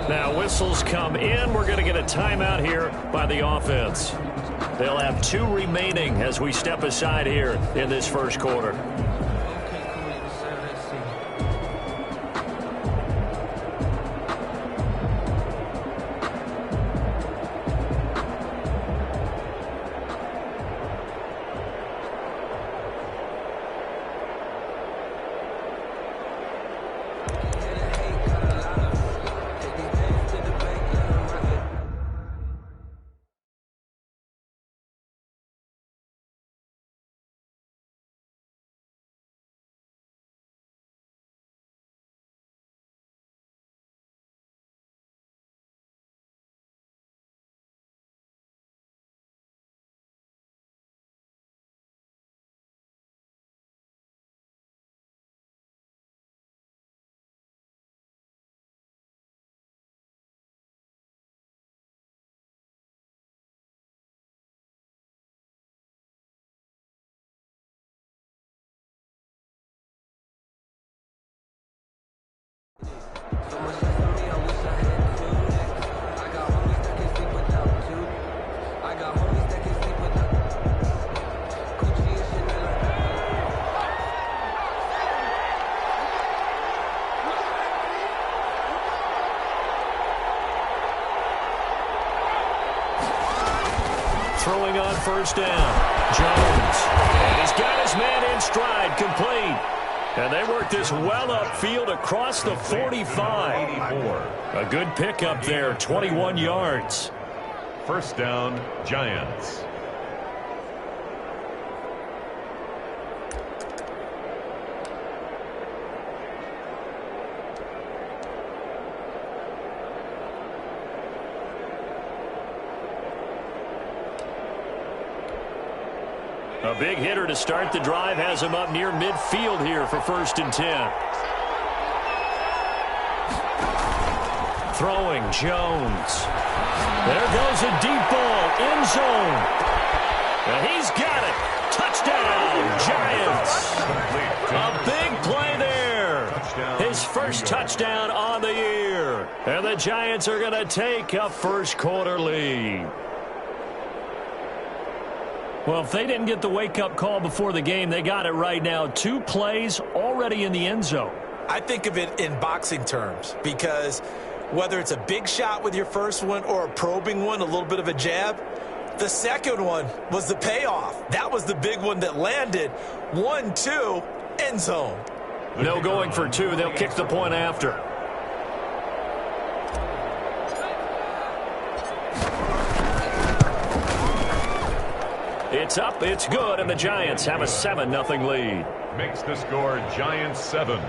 Now whistles come in. We're going to get a timeout here by the offense. They'll have 2 remaining as we step aside here in this first quarter. Throwing on first down, Jones. And he's got his man in stride, complete. And they work this well upfield across the 45. A good pickup there, 21 yards. First down, Giants. A big hitter to start the drive has him up near midfield here for 1st and 10. Throwing, Jones. There goes a deep ball, end zone. And he's got it. Touchdown, Giants. A big play there. His first touchdown on the year. And the Giants are going to take a first quarter lead. Well, if they didn't get the wake-up call before the game, they got it right now. 2 plays already in the end zone. I think of it in boxing terms because whether it's a big shot with your first one or a probing one, a little bit of a jab, the second one was the payoff. That was the big one that landed. 1-2, end zone. No going for 2. They'll kick the point after. It's up, it's good, and the Giants have a 7-0 lead. Makes the score Giants 7,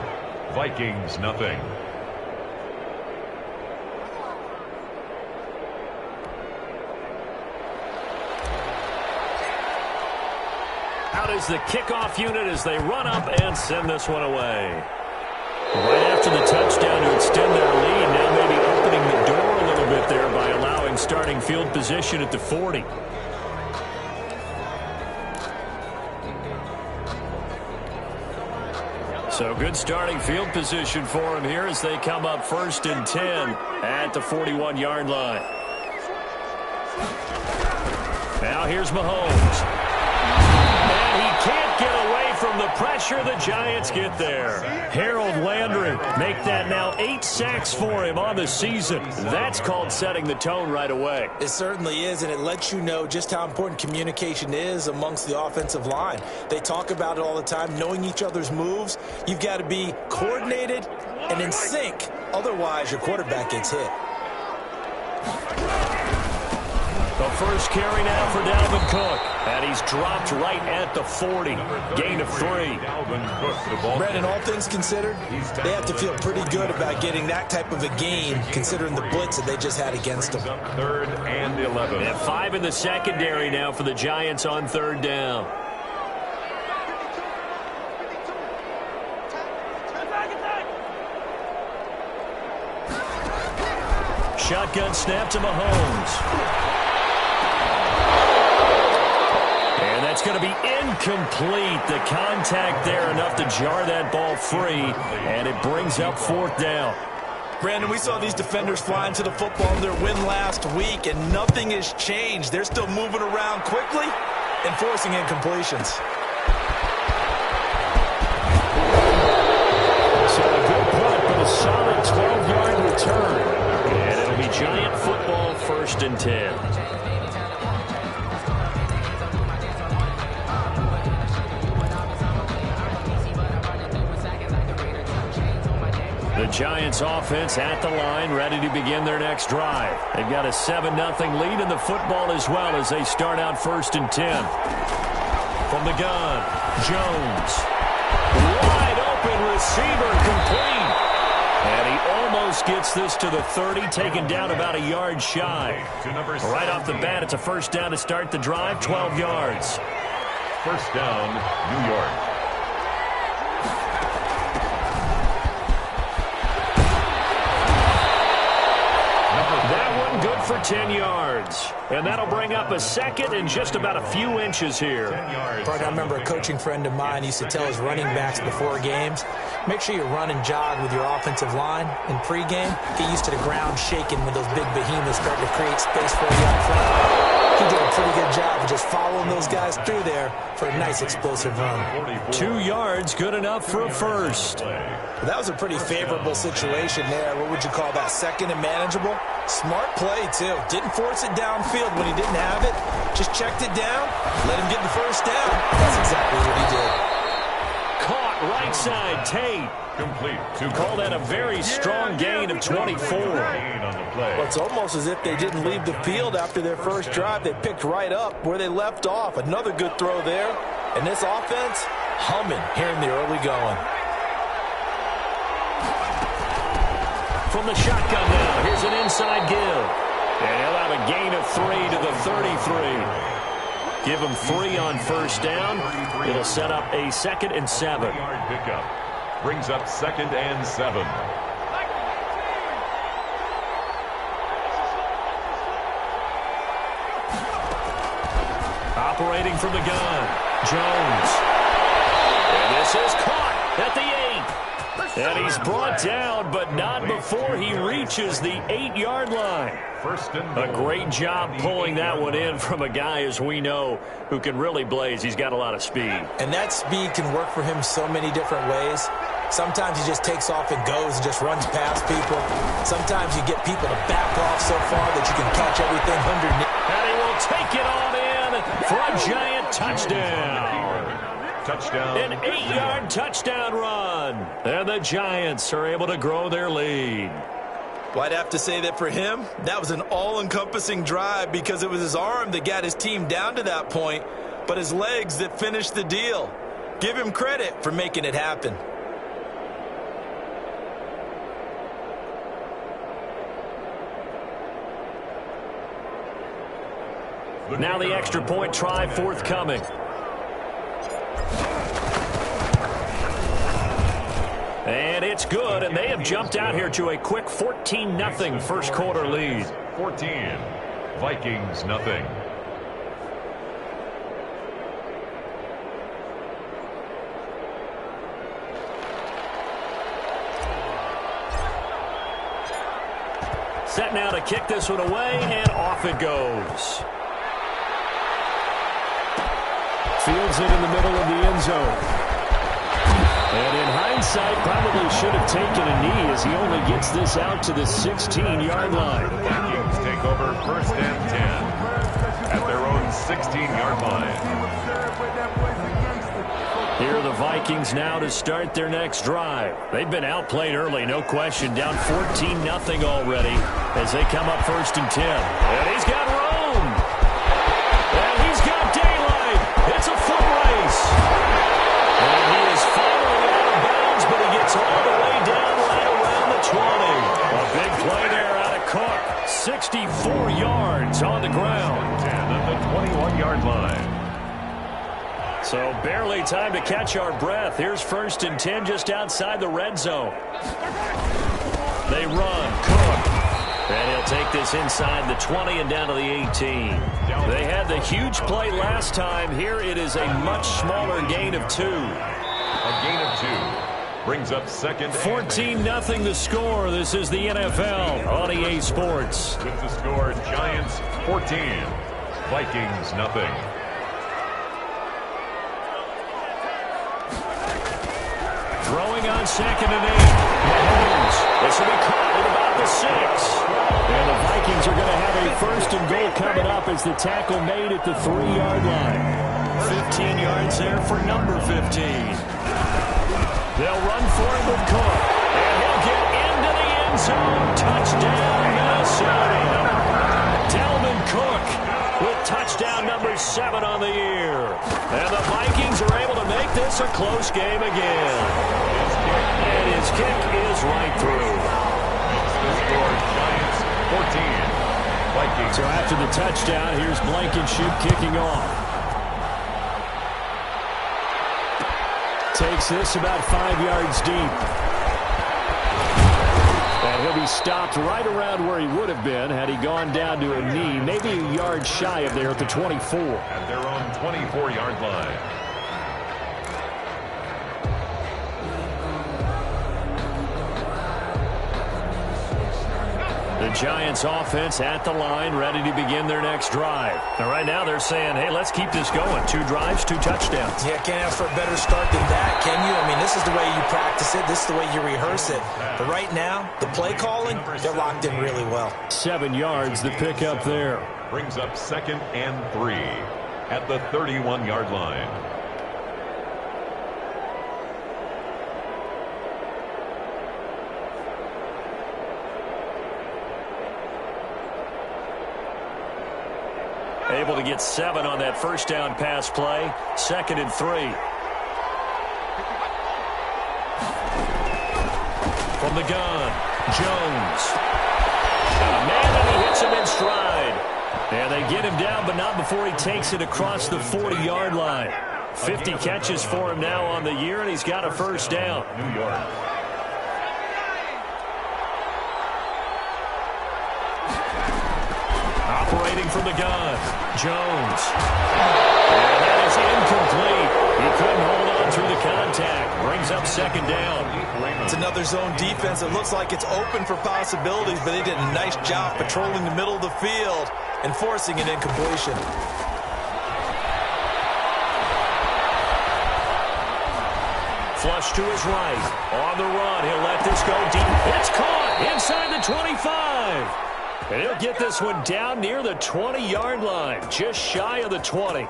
Vikings nothing. Out is the kickoff unit as they run up and send this one away. Right after the touchdown to extend their lead, now maybe opening the door a little bit there by allowing starting field position at the 40. So good starting field position for him here as they come up 1st and 10 at the 41-yard line. Now here's Mahomes. And he can't get away from the pressure. The Giants get there. Harold Landry make that now 8 sacks for him on the season. That's called setting the tone right away. It certainly is, and it lets you know just how important communication is amongst the offensive line. They talk about it all the time, knowing each other's moves. You've got to be coordinated and in sync. Otherwise, your quarterback gets hit. The first carry now for Dalvin Cook. And he's dropped right at the 40. Gain of 3. Brandon, all things considered, they have to feel pretty good about getting that type of a gain, considering the blitz that they just had against them. 3rd and 11. They have 5 in the secondary now for the Giants on 3rd down. Shotgun snap to Mahomes. And that's going to be incomplete. The contact there enough to jar that ball free, and it brings up 4th down. Brandon, we saw these defenders flying to the football in their win last week, and nothing has changed. They're still moving around quickly and forcing incompletions. So a good punt, but a solid 12-yard return. And it'll be Giant football, 1st and 10. The Giants offense at the line, ready to begin their next drive. They've got a 7-0 lead in the football as well as they start out 1st and 10. From the gun, Jones. Wide open receiver, complete. And he almost gets this to the 30, taken down about a yard shy. Right off the bat, it's a 1st down to start the drive, 12 yards. 1st down, New York. Good for 10 yards. And that'll bring up a 2nd and just about a few inches here. Bart, I remember a coaching friend of mine used to tell his running backs before games, make sure you run and jog with your offensive line in pregame. Get used to the ground shaking when those big behemoths start to create space for you up front. He did a pretty good job of just following those guys through there for a nice explosive run. 2 yards, good enough for a 1st. Well, that was a pretty favorable situation there. What would you call that? 2nd and manageable? Smart play, too. Didn't force it downfield when he didn't have it. Just checked it down, let him get the 1st down. That's exactly what he did. Caught right side, Tate. Complete. Call that a very strong gain of 24. Well, it's almost as if they didn't leave the field after their first drive. They picked right up where they left off. Another good throw there. And this offense, humming here in the early going. From the shotgun now, here's an inside give. And he'll have a gain of 3 to the 33. Give him 3 on 1st down. It'll set up a 2nd and 7. Pickup brings up 2nd and 7. Operating from the gun, Jones. And this is caught at the 8. And he's brought down, but not before he reaches the 8-yard line. A great job pulling that one in from a guy, as we know, who can really blaze. He's got a lot of speed. And that speed can work for him so many different ways. Sometimes he just takes off and goes and just runs past people. Sometimes you get people to back off so far that you can catch everything underneath. And he will take it on in for a Giant touchdown. Touchdown. An 8-yard touchdown run. And the Giants are able to grow their lead. Well, I'd have to say that for him, that was an all-encompassing drive because it was his arm that got his team down to that point, but his legs that finished the deal. Give him credit for making it happen. Now the extra point try forthcoming. And it's good, and they have jumped out here to a quick 14-0 first quarter lead. 14, Vikings nothing. Set now to kick this one away, and off it goes. Fields it in the middle of the end zone. And in hindsight, probably should have taken a knee as he only gets this out to the 16-yard line. The Vikings take over 1st and 10 at their own 16-yard line. Here are the Vikings now to start their next drive. They've been outplayed early, no question, down 14-0 already as they come up 1st and 10. And he's got room. And he's got daylight. It's a foot race. And he is following out of bounds, but he gets all the way down right around the 20. A big play there out of Cook. 64 yards on the ground. 10 at the 21-yard line. So barely time to catch our breath. Here's 1st and 10 just outside the red zone. They run. Cook. And he'll take this inside the 20 and down to the 18. They had the huge play last time. Here it is a much smaller gain of 2. A gain of 2. Brings up second. 14-0 the score. This is the NFL on EA Sports. With the score, Giants 14, Vikings nothing. Throwing on 2nd and 8. Mahomes. This will be caught at about the 6. And the Vikings are going to have a 1st and goal coming up as the tackle made at the 3-yard line. 15 yards there for number 15. They'll run for him with Cook. And he'll get into the end zone. Touchdown, Minnesota. Dalvin Cook with touchdown number 7 on the year. And the Vikings are able to make this a close game again. And his kick is right through. Giants 14, Vikings. So after the touchdown, here's Blankenship kicking off. Takes this about 5 yards deep. And he'll be stopped right around where he would have been had he gone down to a knee, maybe a yard shy of there at the 24. At their own 24-yard line. The Giants offense at the line, ready to begin their next drive. And right now they're saying, hey, let's keep this going. 2 drives, 2 touchdowns. Yeah, can't ask for a better start than that, can you? I mean, this is the way you practice it. This is the way you rehearse it. But right now, the play calling, they're locked in really well. 7 yards, the pickup there. Brings up 2nd and 3 at the 31-yard line. Able to get 7 on that first down pass play. 2nd and 3. From the gun, Jones. Got a man, and he hits him in stride. And they get him down, but not before he takes it across the 40-yard line. 50 catches for him now on the year, and he's got a first down. New York. Operating from the gun, Jones. And that is incomplete. He couldn't hold on through the contact. Brings up 2nd down. It's another zone defense. It looks like it's open for possibilities, but they did a nice job patrolling the middle of the field and forcing an incompletion. Flush to his right. On the run, he'll let this go deep. It's caught inside the 25. And he'll get this one down near the 20-yard line, just shy of the 20.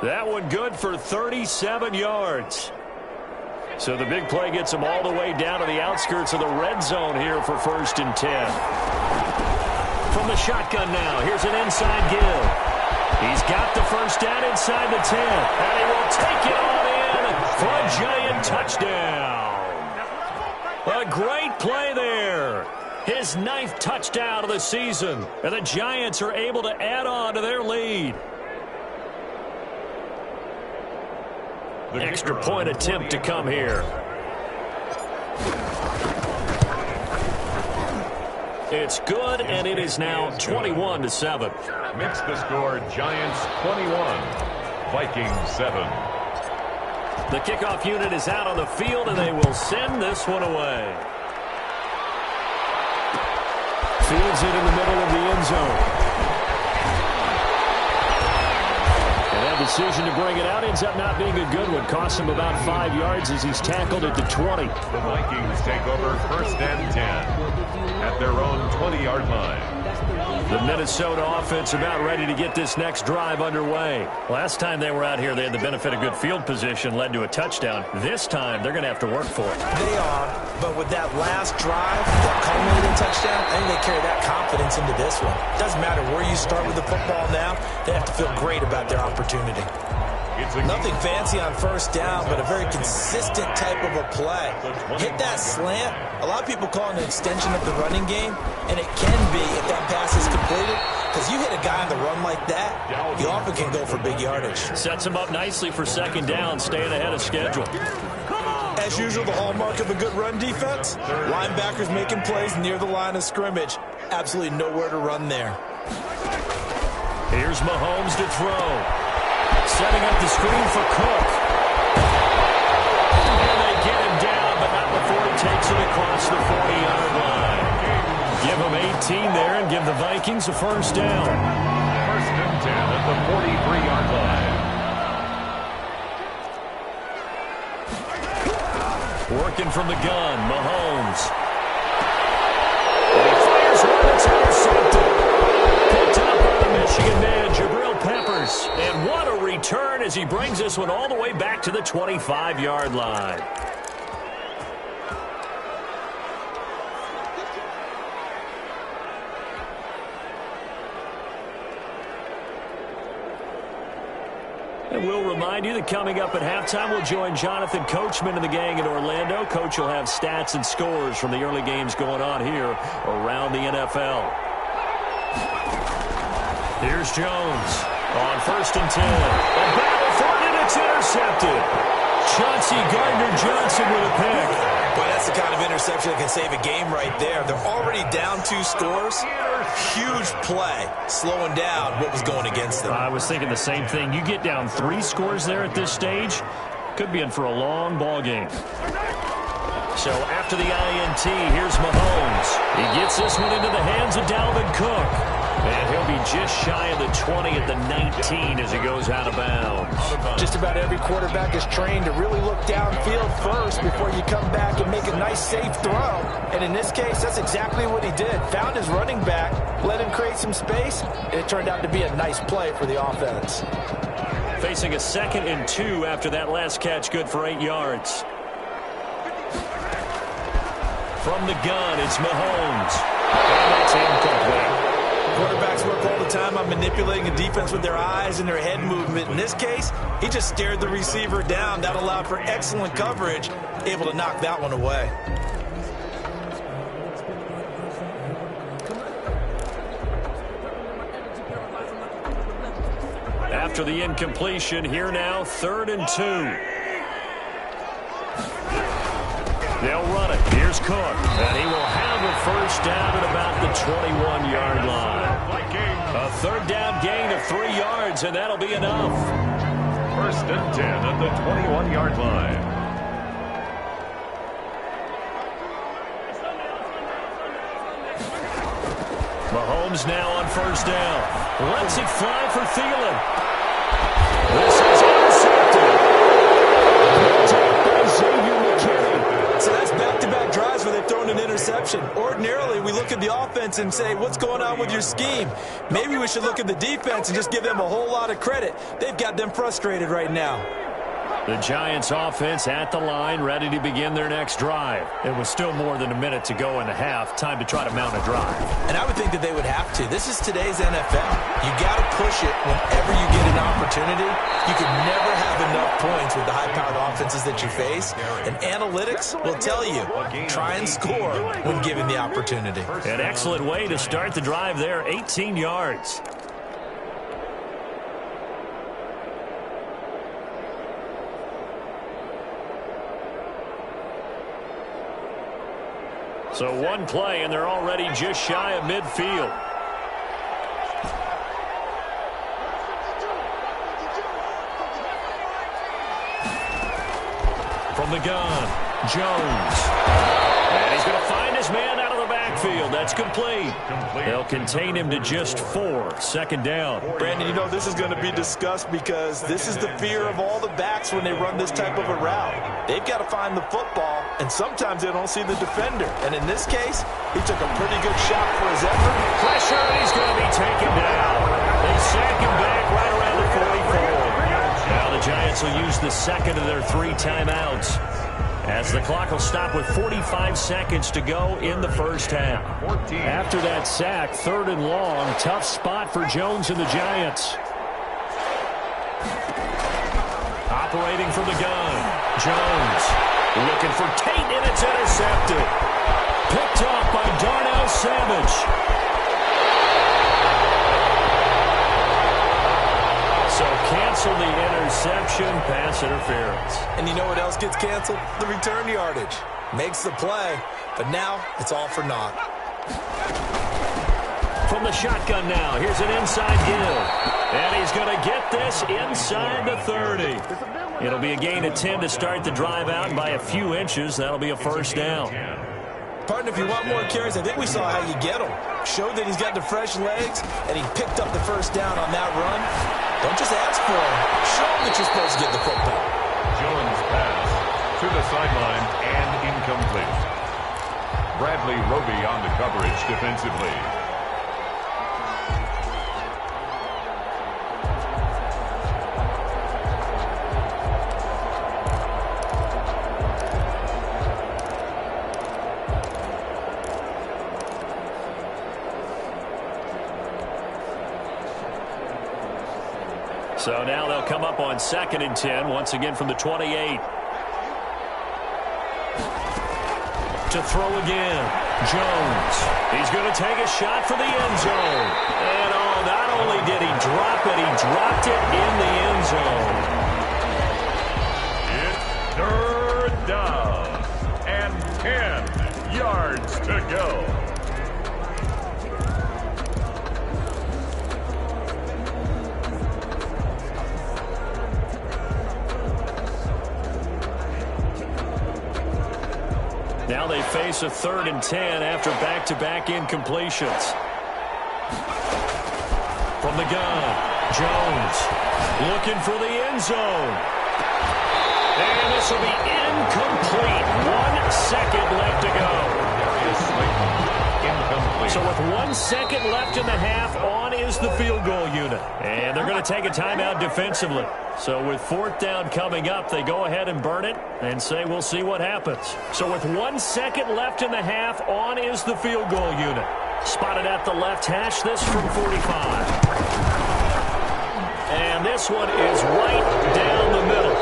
That one good for 37 yards. So the big play gets him all the way down to the outskirts of the red zone here for 1st and 10. From the shotgun now, here's an inside give. He's got the first down inside the 10, and he will take it on in for a giant touchdown. A great play there. His 9th touchdown of the season, and the Giants are able to add on to their lead. Extra point attempt to come here. It's good, and it is now 21-7. Makes the score Giants 21, Vikings 7. The kickoff unit is out on the field, and they will send this one away. Fields it in the middle of the end zone. And that decision to bring it out ends up not being a good one. Costs him about 5 yards as he's tackled at the 20. The Vikings take over 1st and 10 at their own 20-yard line. The Minnesota offense about ready to get this next drive underway. Last time they were out here, they had the benefit of good field position, led to a touchdown. This time, they're going to have to work for it. They are, but with that last drive, that culminating touchdown, I think they carry that confidence into this one. Doesn't matter where you start with the football now, they have to feel great about their opportunity. Nothing fancy on 1st down, but a very consistent type of a play. Hit that slant. A lot of people call it an extension of the running game, and it can be if that pass is completed, because you hit a guy on the run like that, you often can go for big yardage. Sets him up nicely for 2nd down, staying ahead of schedule. As usual, the hallmark of a good run defense, linebackers making plays near the line of scrimmage. Absolutely nowhere to run there. Here's Mahomes to throw. Setting up the screen for Cook. And they get him down, but not takes it across the 40-yard line. Give them 18 there and give the Vikings a first down. First and 10 at the 43-yard line. Working from the gun, Mahomes. And he fires one that's intercepted. Picked up by the Michigan man, Jabril Peppers. And what a return as he brings this one all the way back to the 25-yard line. And we'll remind you that coming up at halftime, we'll join Jonathan Coachman and the gang in Orlando. Coach will have stats and scores from the early games going on here around the NFL. Here's Jones on first and 10. A battle for it, and it's intercepted. Chauncey Gardner-Johnson with a pick. Boy, that's the kind of interception that can save a game right there. They're already down 2 scores. Huge play, slowing down what was going against them. I was thinking the same thing. You get down 3 scores there at this stage, could be in for a long ball game. So after the INT, here's Mahomes. He gets this one into the hands of Dalvin Cook. And he'll be just shy of the 20 at the 19 as he goes out of bounds. Just about every quarterback is trained to really look downfield first before you come back and make a nice, safe throw. And in this case, that's exactly what he did. Found his running back, let him create some space, and it turned out to be a nice play for the offense. Facing a 2nd and 2 after that last catch, good for 8 yards. From the gun, it's Mahomes. And that's incomplete. Quarterbacks work all the time on manipulating a defense with their eyes and their head movement. In this case, he just stared the receiver down. That allowed for excellent coverage, able to knock that one away. After the incompletion, here now, 3rd and 2. They'll run it. Here's Cook. And he will have a first down at about the 21-yard line. A 3rd down gain of 3 yards, and that'll be enough. First and 10 at the 21-yard line. Mahomes now on first down. Lets it fly for Thielen. This is intercepted. So that's back-to-back drives where they've thrown an interception. Ordinarily, we look at the offense and say, what's going on with your scheme? Maybe we should look at the defense and just give them a whole lot of credit. They've got them frustrated right now. The Giants offense at the line, ready to begin their next drive. It was still more than a minute to go in the half. Time to try to mount a drive. And I would think that they would have to. This is today's NFL. You got to push it whenever you get an opportunity. You can never have enough points with the high-powered offenses that you face. And analytics will tell you, try and score when given the opportunity. An excellent way to start the drive there, 18 yards. So one play, and they're already just shy of midfield. From the gun, Jones. And he's going to find his man out of the backfield. That's complete. They'll contain him to just 4. 2nd down. Brandon, you know this is going to be discussed because this is the fear of all the backs when they run this type of a route. They've got to find the football, and sometimes they don't see the defender. And in this case, he took a pretty good shot for his effort. Pressure, and he's going to be taken down. They sack him back right around the 44. Now the Giants will use the 2nd of their 3 timeouts, as the clock will stop with 45 seconds to go in the first half. After that sack, 3rd and long, tough spot for Jones and the Giants. Operating from the gun, Jones looking for Tate, and it's intercepted. Picked off by Darnell Savage. So cancel the interception, pass interference. And you know what else gets canceled? The return yardage. Makes the play, but now it's all for naught. From the shotgun now, here's an inside give. And he's going to get this inside the 30. It'll be a gain of 10 to start the drive out, and by a few inches, that'll be a first down. Partner, if you want more carries, I think we saw how you get him. Showed that he's got the fresh legs, and he picked up the first down on that run. Don't just ask for him. Show him that you're supposed to get the football. Jones' pass to the sideline and incomplete. Bradley Roby on the coverage defensively. So now they'll come up on 2nd and 10, once again from the 28. To throw again, Jones. He's going to take a shot for the end zone. And not only did he drop it, he dropped it in the end zone. It's 3rd down and 10 yards to go. Now they face a 3rd and 10 after back-to-back incompletions. From the gun, Jones looking for the end zone. And this will be incomplete. 1 second left to go. Incomplete. So with 1 second left in the half, on is the field goal unit. And they're going to take a timeout defensively. So with 4th down coming up, they go ahead and burn it and say we'll see what happens. So with 1 second left in the half, on is the field goal unit. Spotted at the left hash, this from 45. And this one is right down the middle.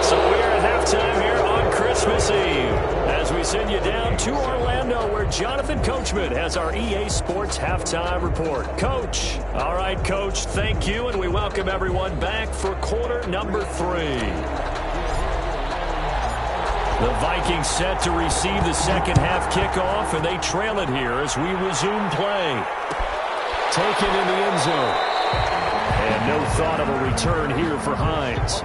So we're at halftime here on Christmas Eve as we send you down to Orlando where Jonathan Coachman has our EA Sports Halftime Report. Coach. All right, Coach, thank you, and we welcome everyone back for quarter number 3. The Vikings set to receive the second half kickoff, and they trail it here as we resume play. Taken in the end zone. And no thought of a return here for Hines.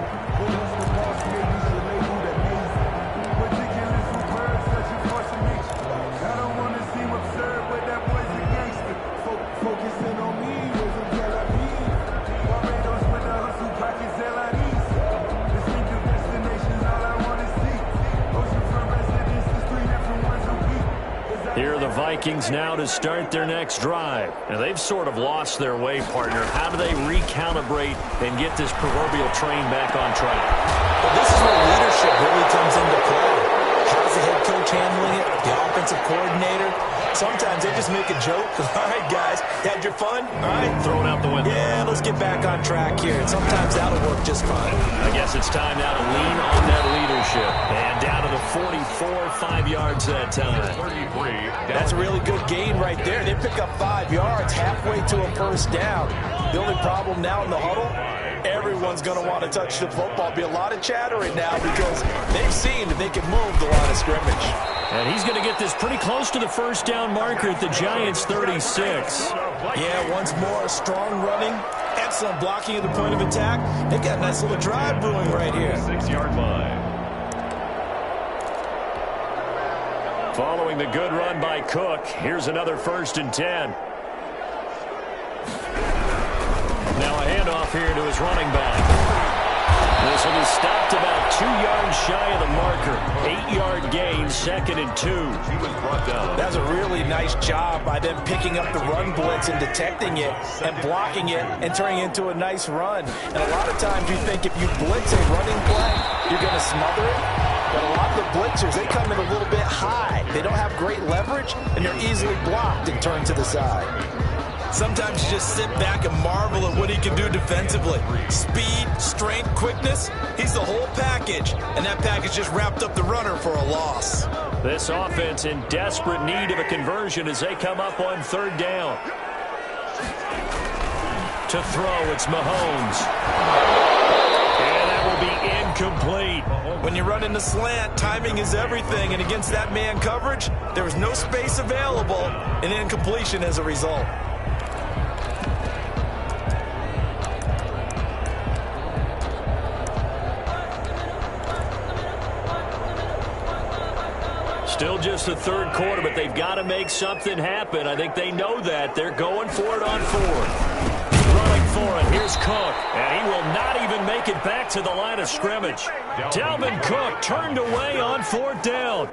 Here are the Vikings now to start their next drive. Now, they've sort of lost their way, partner. How do they recalibrate and get this proverbial train back on track? Well, this is where leadership really comes into play. How's the head coach handling it? The offensive coordinator? Sometimes they just make a joke. All right, guys, had your fun? All right. Throw it out the window. Yeah, let's get back on track here. And sometimes that'll work just fine. I guess it's time now to lean on that leadership. And down to the 44, 5 yards that time. 33. That's a really good gain right there. They pick up 5 yards halfway to a first down. The only problem now in the huddle, everyone's going to want to touch the football. Be a lot of chattering now because they've seen that they can move the line of scrimmage. And he's going to get this pretty close to the first down marker at the Giants' 36. Yeah, once more, strong running, excellent blocking at the point of attack. They've got a nice little drive brewing right here. 6-yard line. Following the good run by Cook, here's another 1st and 10. Now a handoff here to his running back. This one is stopped about 2 yards shy of the marker. 8-yard gain, 2nd and 2. He was brought down. That's a really nice job by them picking up the run blitz and detecting it and blocking it and turning it into a nice run. And a lot of times you think if you blitz a running play, you're going to smother it. But a lot of the blitzers, they come in a little bit high. They don't have great leverage, and they're easily blocked and turned to the side. Sometimes you just sit back and marvel at what he can do defensively. Speed, strength, quickness, he's the whole package. And that package just wrapped up the runner for a loss. This offense in desperate need of a conversion as they come up on 3rd down. To throw, it's Mahomes. And that will be incomplete. When you run in the slant, timing is everything. And against that man coverage, there was no space available. And incompletion as a result. just the third quarter, but they've got to make something happen. I think they know that. They're going for it on fourth. Running for it. Here's Cook. And he will not even make it back to the line of scrimmage. Dalvin Cook turned away on fourth down.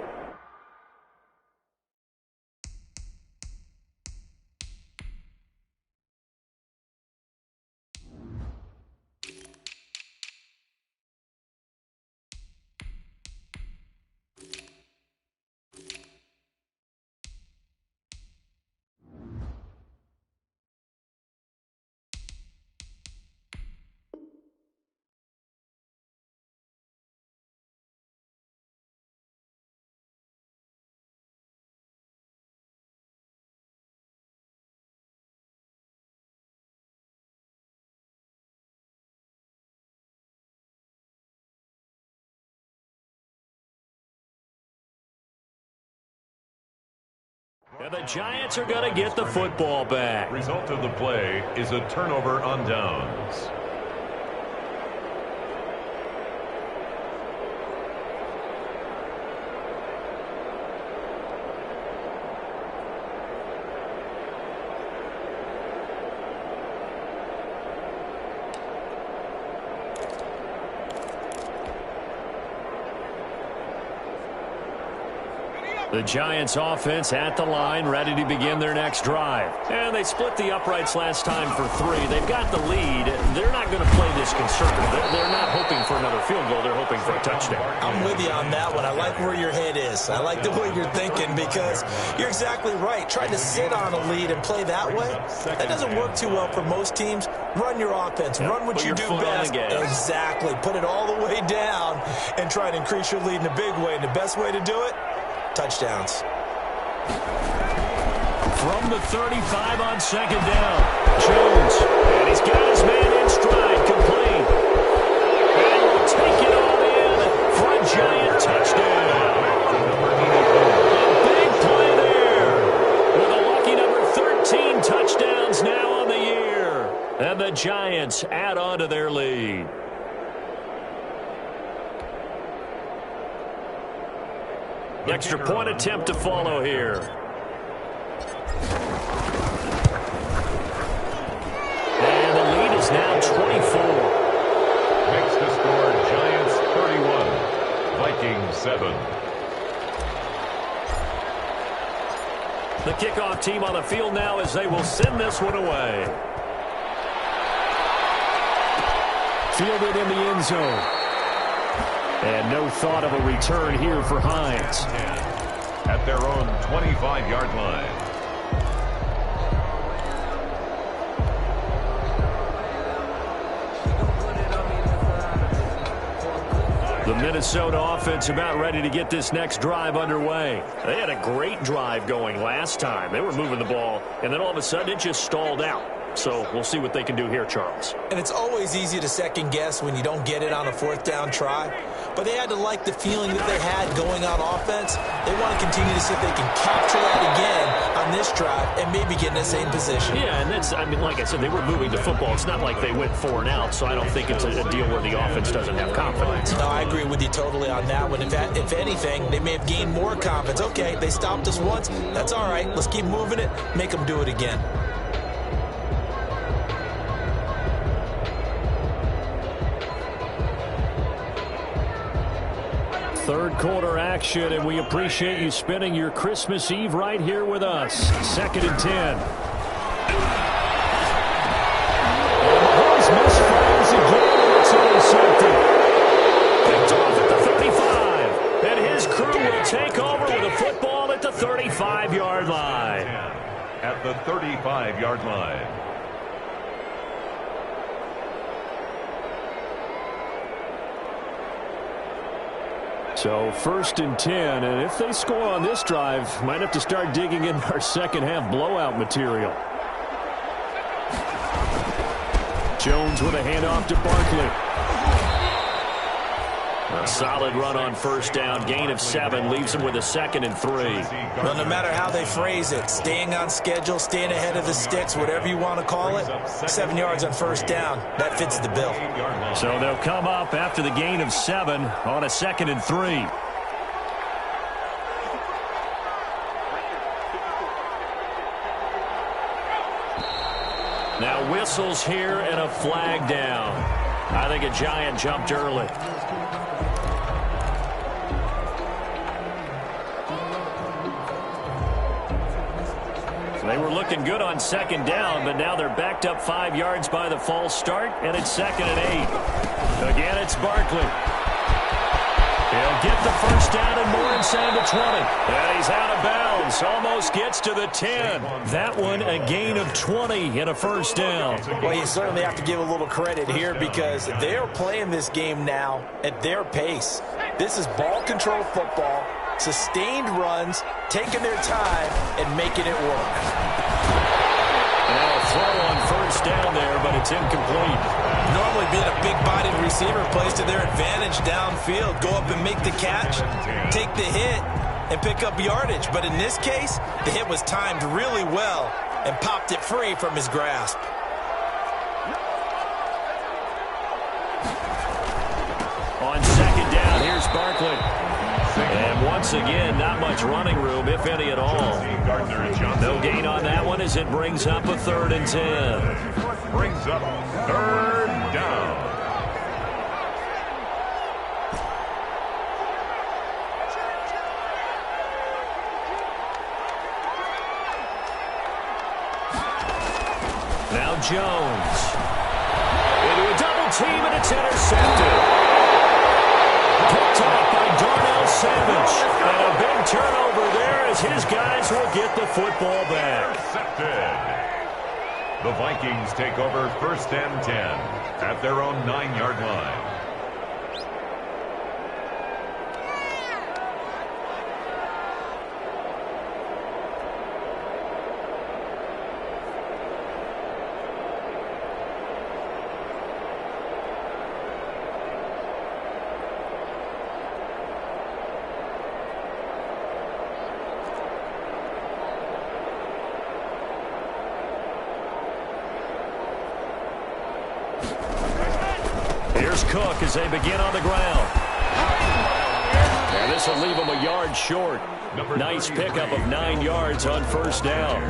And the Giants are going to get the football back. Result of the play is a turnover on downs. The Giants offense at the line, ready to begin their next drive. And they split the uprights last time for 3. They've got the lead. They're not going to play this conservative. They're not hoping for another field goal. They're hoping for a touchdown. I'm with you on that one. I like where your head is. I like the way you're thinking because you're exactly right. Trying to sit on a lead and play that way, that doesn't work too well for most teams. Run your offense. Run what you do best. Exactly. Put it all the way down and try to increase your lead in a big way. And the best way to do it, touchdowns. From the 35 on second down, Jones. And he's got his man in stride, complete. And will take it all in for a Giant touchdown. A big play there. With a lucky number 13 touchdowns now on the year. And the Giants add on to their lead. Extra point attempt to follow here. And the lead is now 24. Makes the score Giants 31, Vikings 7. The kickoff team on the field now as they will send this one away. Fielded in the end zone. And no thought of a return here for Hines. At their own 25-yard line. The Minnesota offense about ready to get this next drive underway. They had a great drive going last time. They were moving the ball, and then all of a sudden it just stalled out. So we'll see what they can do here, Charles. And it's always easy to second guess when you don't get it on a fourth down try. But they had to like the feeling that they had going on offense. They want to continue to see if they can capture that again on this drive and maybe get in the same position. Yeah, and that's, I mean, like I said, they were moving the football. It's not like they went 4 and out, so I don't think it's a deal where the offense doesn't have confidence. No, I agree with you totally on that one. If anything, they may have gained more confidence. Okay, they stopped us once. That's all right. Let's keep moving it. Make them do it again. Third quarter action, and we appreciate you spending your Christmas Eve right here with us. 2nd and 10. Mahomes misfires again, and it's intercepted. Picked off at the 35. And his crew will take over with a football at the 35-yard line. At the 35-yard line. So 1st and 10, and if they score on this drive, might have to start digging in our second half blowout material. Jones with a handoff to Barkley. A solid run on first down. Gain of 7 leaves him with a 2nd and 3. Well, no matter how they phrase it, staying on schedule, staying ahead of the sticks, whatever you want to call it, 7 yards on first down, that fits the bill. So they'll come up after the gain of 7 on a 2nd and 3. Now whistles here and a flag down. I think a Giant jumped early. They were looking good on second down, but now they're backed up 5 yards by the false start, and it's 2nd and 8. Again, it's Barkley. He'll get the first down and more inside the 20. And he's out of bounds. Almost gets to the 10. That one a gain of 20 and a first down. Well, you certainly have to give a little credit here because they're playing this game now at their pace. This is ball control football, sustained runs, taking their time and making it work. Now a throw on first down there, but it's incomplete. Normally being a big-bodied receiver plays to their advantage downfield. Go up and make the catch, take the hit, and pick up yardage. But in this case, the hit was timed really well and popped it free from his grasp. On second down, here's Barkley. And once again, not much running room, if any at all. No gain on that one as it brings up a 3rd and 10. Brings up 3rd down. Now Jones. Into a double team, and it's intercepted. Picked off by Darnell Savage. And a big turnover there as his guys will get the football back. Intercepted. The Vikings take over 1st and 10 at their own 9-yard line. Cook as they begin on the ground. And this will leave them a yard short. Nice pickup of 9 yards on first down.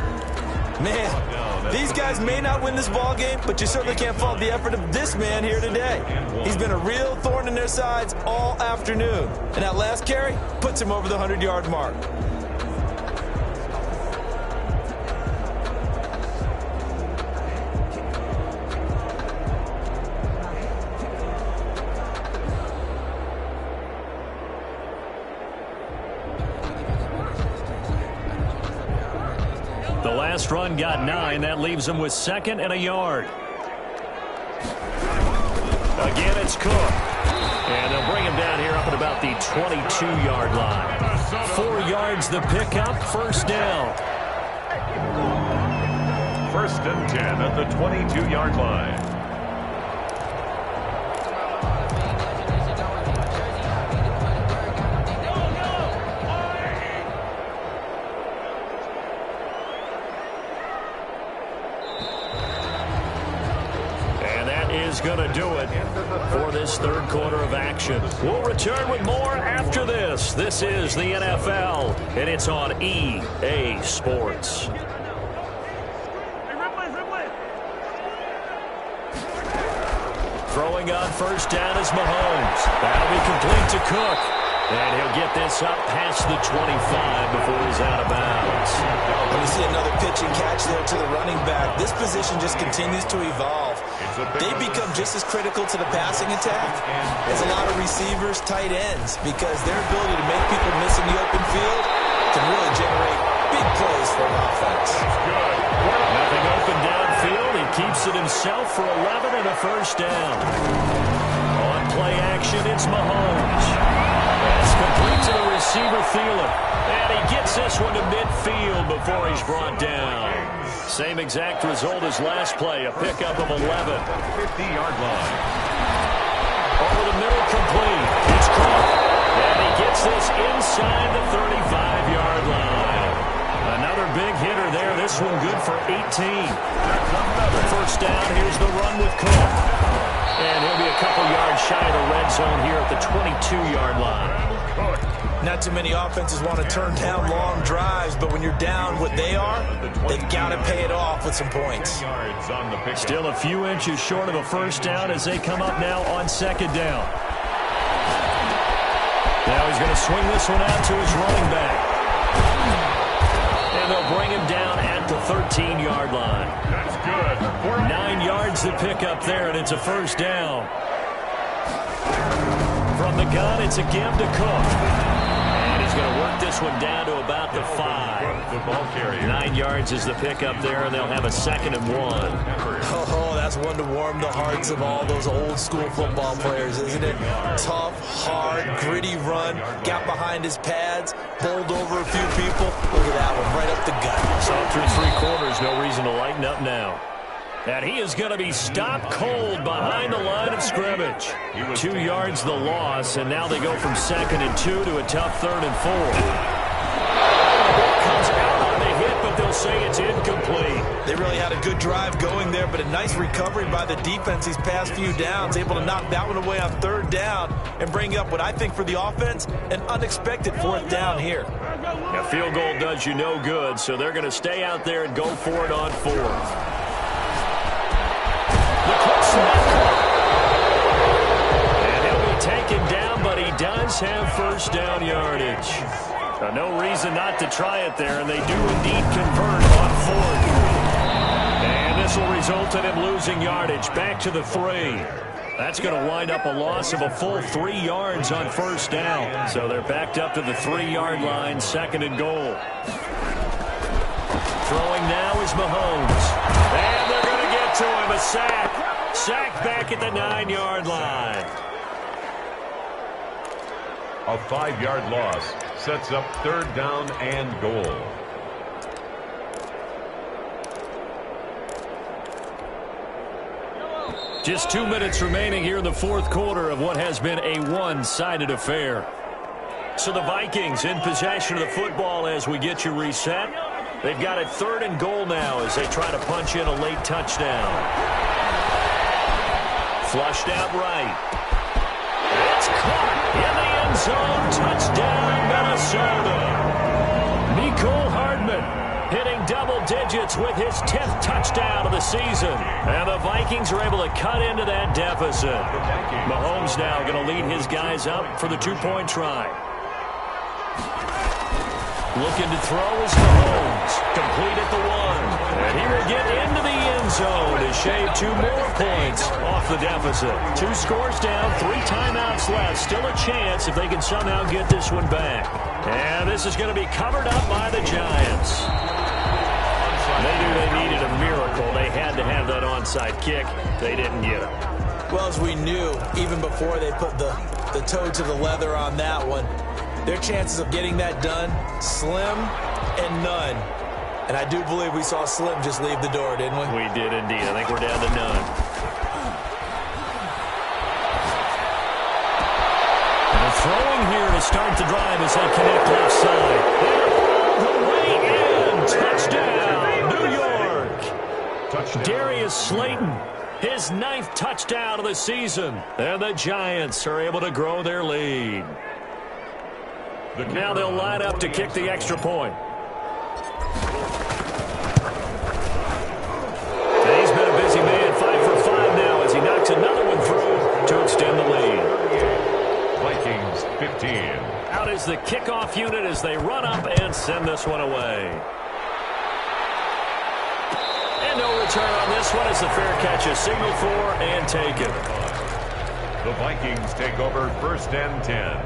Man, these guys may not win this ball game, but you certainly can't fault the effort of this man here today. He's been a real thorn in their sides all afternoon. And that last carry puts him over the 100-yard mark. The last run got 9. That leaves them with 2nd and a yard. Again, it's Cook. And they'll bring him down here up at about the 22-yard line. 4 yards the pickup, first down. 1st and 10 at the 22-yard line. Going to do it for this 3rd quarter of action. We'll return with more after this. This is the NFL, and it's on EA Sports. Throwing on first down is Mahomes. That'll be complete to Cook. And he'll get this up past the 25 before he's out of bounds. And we see another pitch and catch there to the running back. This position just continues to evolve. They become just as critical to the passing attack as a lot of receivers, tight ends, because their ability to make people miss in the open field can really generate big plays for an offense. Nothing open downfield. He keeps it himself for 11 and a first down. On play action, it's Mahomes. That's complete to the receiver, Thielen. And he gets this one to midfield before he's brought down. Same exact result as last play, a pickup of 11. 50-yard line. Over the middle, complete. It's Cook. And he gets this inside the 35-yard line. Another big hitter there. This one good for 18. First down, here's the run with Cook. And he'll be a couple yards shy of the red zone here at the 22-yard line. Not too many offenses want to turn down long drives, but when you're down what they are, they've got to pay it off with some points. Still a few inches short of a first down as they come up now on second down. Now he's going to swing this one out to his running back. And they'll bring him down at the 13-yard line. That's good. 9 yards to pick up there, and it's a first down. From the gun, it's a give to Cook. And he's going to work this one down to about the 5. The ball carrier. 9 yards is the pickup there, and they'll have a 2nd and 1. Oh, that's one to warm the hearts of all those old-school football players, isn't it? Tough, hard, gritty run, got behind his pads, bowled over a few people. Look at that one, right up the gut. So through 3 quarters, no reason to lighten up now. And he is going to be stopped cold behind the line of scrimmage. 2 yards the loss, and now they go from 2nd and 2 to a tough 3rd and 4. Comes out on the hit, but they'll say it's incomplete. They really had a good drive going there, but a nice recovery by the defense these past few downs, able to knock that one away on 3rd down and bring up what I think for the offense, an unexpected 4th down here. A field goal does you no good, so they're going to stay out there and go for it on 4th. And he'll be taken down, but he does have first down yardage. No reason not to try it there, and they do indeed convert on 4th. And this will result in him losing yardage back to the 3. That's going to wind up a loss of a full 3 yards on first down. So they're backed up to the 3-yard line, 2nd and goal. Throwing now is Mahomes. And they're going to get to him, a sack. Sack back at the 9-yard line. A 5-yard loss sets up 3rd down and goal. Just 2 minutes remaining here in the 4th quarter of what has been a one-sided affair. So the Vikings in possession of the football as we get you reset. They've got a 3rd and goal now as they try to punch in a late touchdown. Flushed out right. It's caught in the end zone. Touchdown, Minnesota. Mecole Hardman hitting double digits with his 10th touchdown of the season. And the Vikings are able to cut into that deficit. Mahomes now going to lead his guys up for the 2-point try. Looking to throw is Mahomes. Complete at the 1. And he will get into the end zone to shave 2 more points off the deficit. 2 scores down, 3 timeouts left. Still a chance if they can somehow get this one back. And this is going to be covered up by the Giants. They knew they needed a miracle. They had to have that onside kick. They didn't get it. Well, as we knew, even before they put the toe to the leather on that one, their chances of getting that done, slim and none. And I do believe we saw Slim just leave the door, didn't we? We did indeed. I think we're down to none. And throwing here to start the drive as they connect left side. All the way in. Touchdown, New York. Touchdown. Darius Slayton, his 9th touchdown of the season. And the Giants are able to grow their lead. Now they'll line up to kick the extra point. And he's been a busy man, 5 for 5 now as he knocks another one through to extend the lead. Vikings 15. Out is the kickoff unit as they run up and send this one away. And no return on this one as the fair catch is signaled for and taken. The Vikings take over 1st and 10.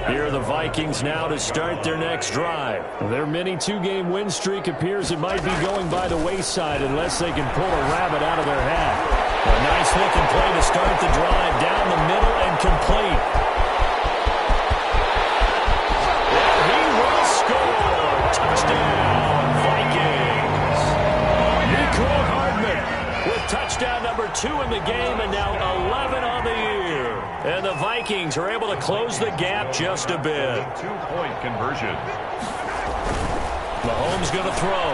Here are the Vikings now to start their next drive. Their mini 2-game win streak appears it might be going by the wayside unless they can pull a rabbit out of their hat. A nice looking play to start the drive down the middle and complete. And he will score. Touchdown, Vikings. Mecole Hardman with touchdown number 2 in the game and now 11 on the year. And the Vikings are able to close the gap just a bit. 2-point conversion. Mahomes going to throw.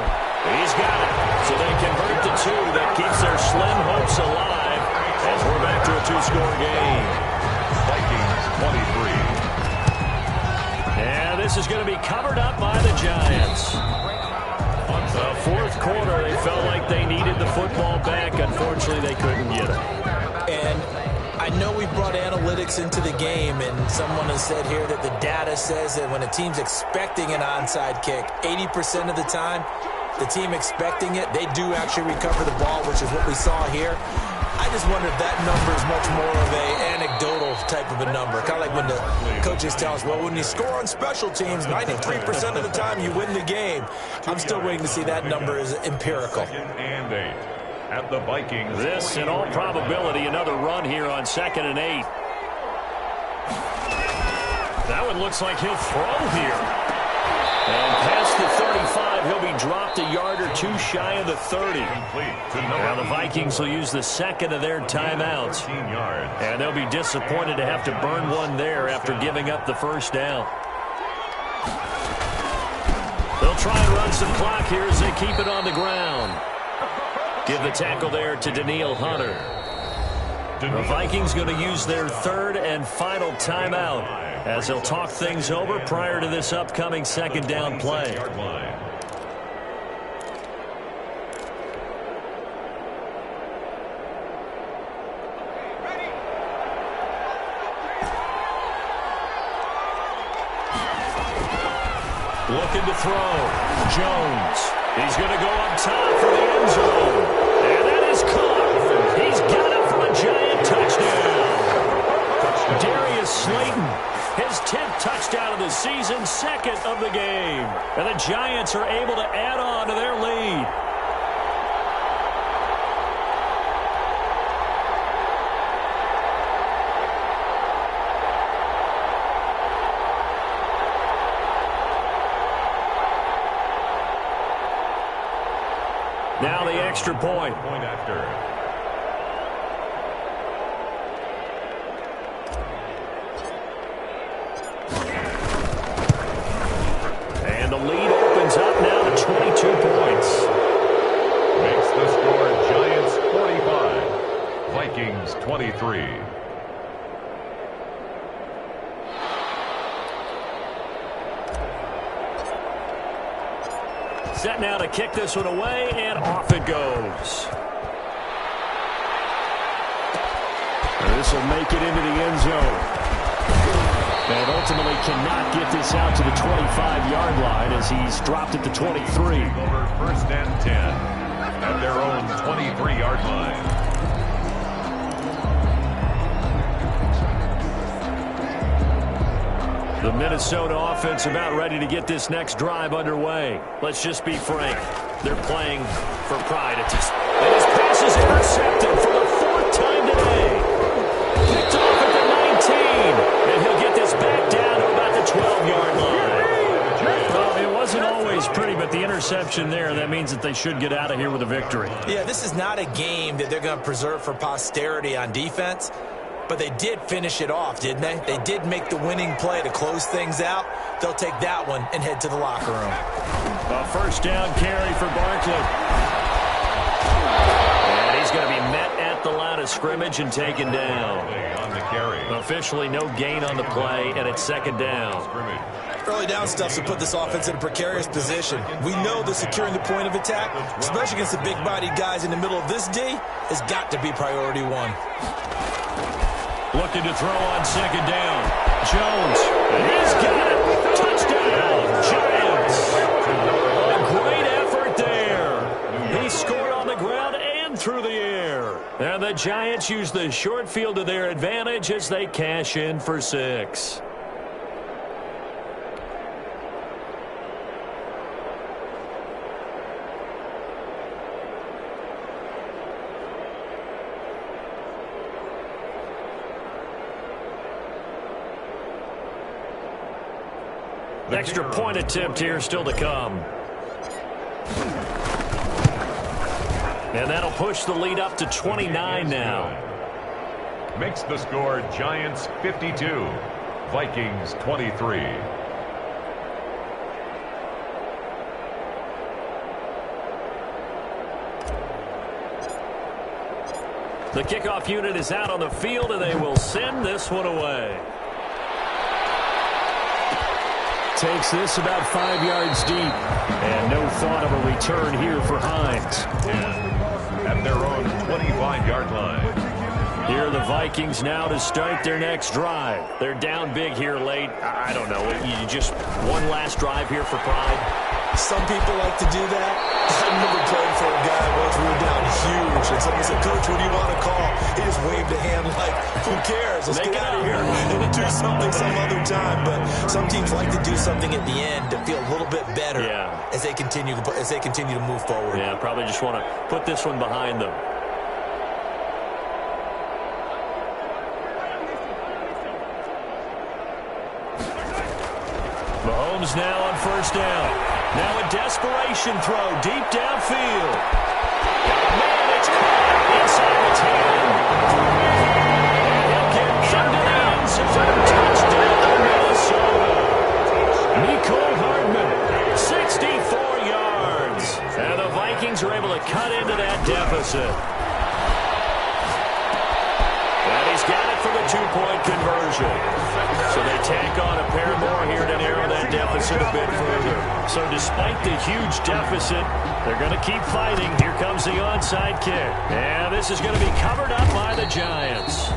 He's got it. So they convert to 2. That keeps their slim hopes alive as we're back to a 2-score game. Vikings 23. And this is going to be covered up by the Giants. The fourth quarter, they felt like they needed the football back. Unfortunately, they couldn't get it. And I know we brought analytics into the game, and someone has said here that the data says that when a team's expecting an onside kick, 80% of the time, the team expecting it, they do actually recover the ball, which is what we saw here. I just wonder if that number is much more of an anecdotal type of a number. Kind of like when the coaches tell us, well, when you score on special teams, 93% of the time you win the game. I'm still waiting to see that number is empirical. Second and 8 at the Vikings. This, in all probability, another run here on 2nd and 8. That one looks like he'll throw here. And past the 35, he'll be dropped a yard or two shy of the 30. Now the Vikings will use the second of their timeouts. And they'll be disappointed to have to burn one there after giving up the first down. They'll try and run some clock here as they keep it on the ground. Give the tackle there to Daniil Hunter. The Vikings going to use their third and final timeout as they'll talk things over prior to this upcoming second down play. Looking to throw. Jones. He's going to go up top for the end zone. And that is caught. He's got it for a Giant touchdown. Darius Slayton, his 10th touchdown of the season, second of the game. And the Giants are able to add on to their lead. Now the extra point. Point after. And the lead opens up now to 22 points. Makes the score Giants 45, Vikings 23. Set now to kick this one away, and off it goes. This will make it into the end zone. And ultimately cannot get this out to the 25-yard line as he's dropped it to 23. Over first and 10 at their own 23-yard line. The Minnesota offense about ready to get this next drive underway. Let's just be frank. They're playing for pride at this. And his pass is intercepted for the 4th time today. Picked off at the 19. And he'll get this back down to about the 12-yard line. Well, it wasn't always pretty, but the interception there, that means that they should get out of here with a victory. Yeah, this is not a game that they're going to preserve for posterity on defense. But they did finish it off, didn't they? They did make the winning play to close things out. They'll take that one and head to the locker room. A first down carry for Barkley. And he's going to be met at the line of scrimmage and taken down. On the carry. Officially no gain on the play, and it's second down. Early down stuff to put this offense in a precarious position. We know that securing the point of attack, especially against the big-bodied guys in the middle of this D, has got to be priority one. Looking to throw on second down. Jones. He's got it. Touchdown, Giants. A great effort there. He scored on the ground and through the air. And the Giants use the short field to their advantage as they cash in for 6. Extra point attempt here still to come. And that'll push the lead up to 29 now. Makes the score Giants 52, Vikings 23. The kickoff unit is out on the field, and they will send this one away. Takes this about 5 yards deep. And no thought of a return here for Hines. At their own 25-yard line. Here are the Vikings now to start their next drive. They're down big here late. I don't know. You just one last drive here for pride. Some people like to do that. I remember playing for a guy once. We were down huge. And someone said, Coach, what do you want to call? He just waved a hand like, who cares? Let's get out of here and do something some other time. But some teams like to do something at the end to feel a little bit better as they continue to move forward. Yeah, probably just want to put this one behind them. Mahomes now on first down. Now a desperation throw deep downfield. Man, it's caught inside the 10. And he'll get into the end zone. Touchdown, Minnesota. Nicole Hardman, 64 yards. And the Vikings are able to cut into that deficit. And he's got it for the two-point conversion. So they tack on a pair more here to narrow that deficit a bit further. So despite the huge deficit, they're going to keep fighting. Here comes the onside kick. And this is going to be covered up by the Giants.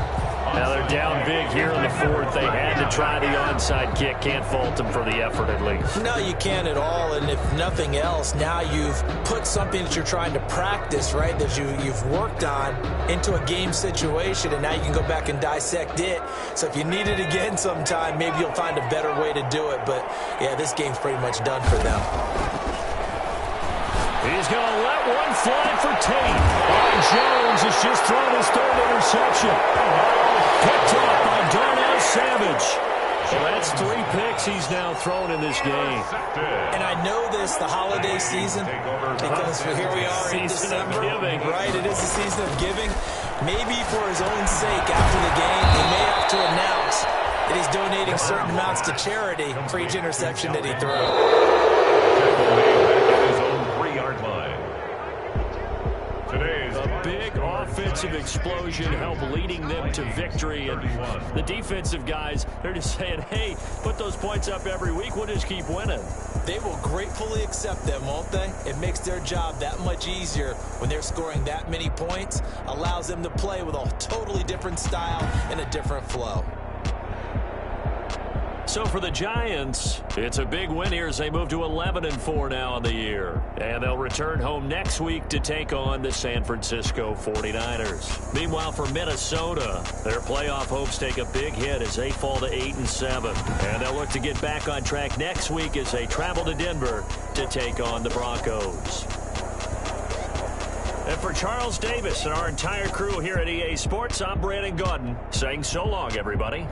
Now they're down big here in the fourth. They had to try the onside kick. Can't fault them for the effort at least. No, you can't at all. And if nothing else, now you've put something that you're trying to practice, right, that you've worked on into a game situation, and now you can go back and dissect it. So if you need it again sometime, maybe you'll find a better way to do it. But, yeah, this game's pretty much done for them. He's going to let one fly for Tate. Jones has just thrown his third interception. Picked up by Darnell Savage. So that's 3 picks he's now thrown in this game. And I know this, the holiday season, because here we are in December. Right, it is the season of giving. Maybe for his own sake after the game, he may have to announce that he's donating certain amounts to charity for each interception that he throws. A big offensive explosion helped leading them to victory. And the defensive guys, they're just saying, hey, put those points up every week. We'll just keep winning. They will gratefully accept them, won't they? It makes their job that much easier when they're scoring that many points. Allows them to play with a totally different style and a different flow. So for the Giants, it's a big win here as they move to 11-4 now in the year. And they'll return home next week to take on the San Francisco 49ers. Meanwhile, for Minnesota, their playoff hopes take a big hit as they fall to 8-7. And they'll look to get back on track next week as they travel to Denver to take on the Broncos. And for Charles Davis and our entire crew here at EA Sports, I'm Brandon Gaudin saying so long, everybody.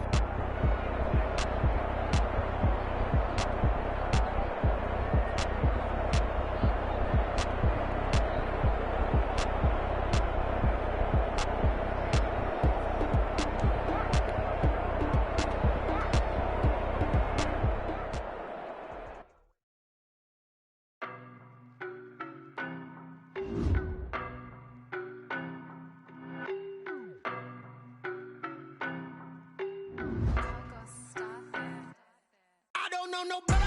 No.